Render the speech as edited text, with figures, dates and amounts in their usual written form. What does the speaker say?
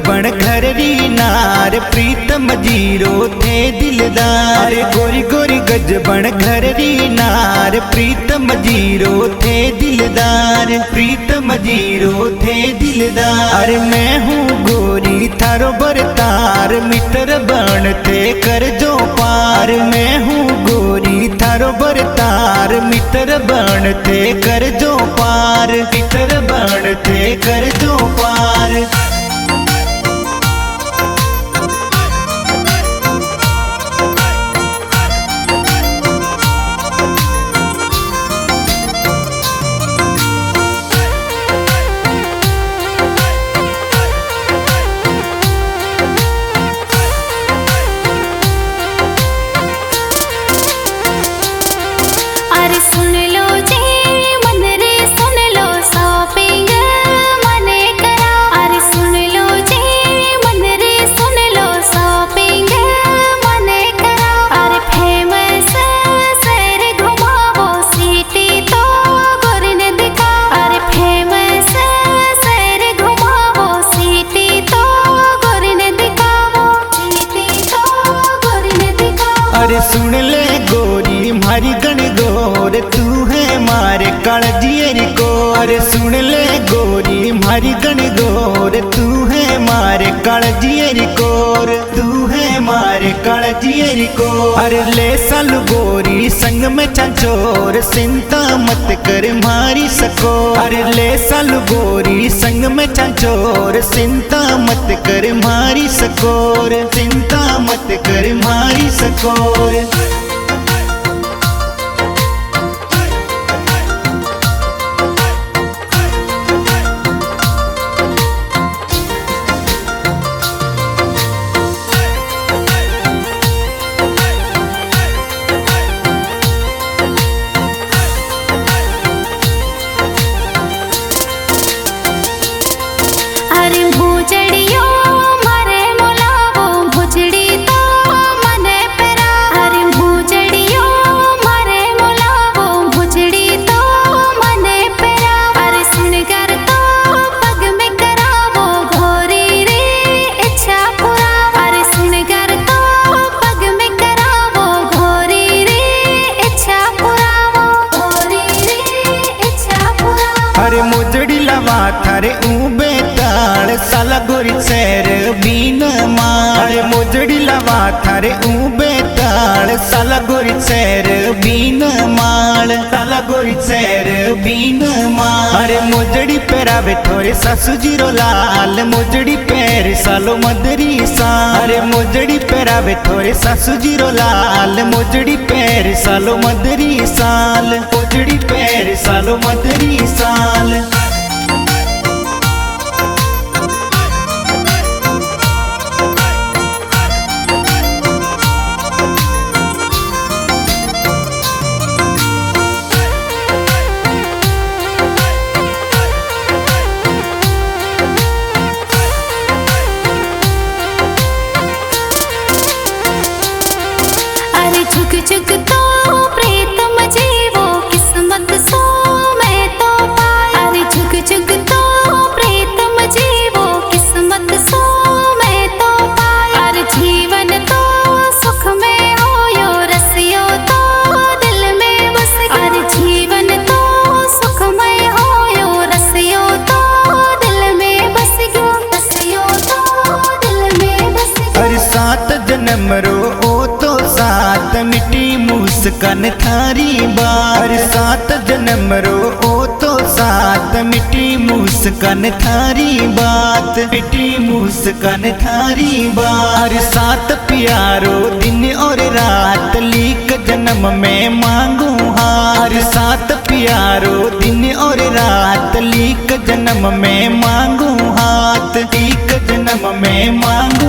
बण घर री नार प्रीतम जीरो थे दिलदार। गोरी गोरी गज बण घर री नार प्रीतम जीरो थे दिलदार। प्रीतम जीरो थे दिलदार। मैं हूँ गोरी थारो बरतार मित्र बण थे कर जो पार। मैं हूँ गोरी थारो बरतार मित्र बण थे कर जो पार। मित्र बण थे कर जो पार। अरे सुन ले गोरी मारी गण गोर तू है मारे कालजियरी को। अरे सुन ले गोरी मारी गण गोर तू है मारे कालजियरी कोर। तू है मारे कालजियरी को। अरे ले साल गोरी संग में चंचोर चिंता मत कर मारी सको। अरे ले साल गोरी संग में चंचोर चिंता मत कर मारी सकोर। चिंता मत कर मारी सकोर। अरे भूजड़ियो मारे मोलावो भुजड़ी तो मने पेरा। अरे भूजड़ियो मारे मोलावो भुजड़ी तो मने पेरा। अरे सुनगर तो पग में करावो घोरी रे इच्छा पूरा। अरे सुनगर तो पग में करावो घोरी रे इच्छा पूरा। घोरी रे इच्छा पूरा। अरे मुजड़ी लवा थारे ऊबे साला गोरी सैर बीन मार। मुजड़ी लवा थारे ऊबे ताड़ साला गोरी सैर बीन माल। साला गोरी सैर बीन माल। अरे मुजड़ी पैरावे थोरे सासू जीरो लाल। मुजड़ी पैर सालो मदरी साल। अरे मुजड़ी पैरावे थोरे सासू जीरो लाल। मुजड़ी पैर सालो मदरी साल। मुजड़ी पैर सालो मदरी साल। झुक झुक तो प्रीतम जीवो किस्मत सो मैं तो पाई। अरे झुक झुक तो प्रीतम जीवो किस्मत सो मैं तो पाई। अरे जीवन तो सुख में होयो रसियो तो दिल में बस। अरे जीवन तो सुख में होयो रसियो तो दिल में बस गयो। रसियो तो दिल में बस गयो। अरे सात जन्म रो ओ तो सात मिट्टी मुस्कान थारी बार। सात जन्म रो ओ तो सात मिट्टी मुस्कान थारी बात। मिट्टी मुस्कान थारी बार। सात प्यारो दिन और रात लीक जन्म में मांगू हार। सात प्यारो दिन और रात लीक जन्म में मांगू हाथ। लीक जन्म में मांगू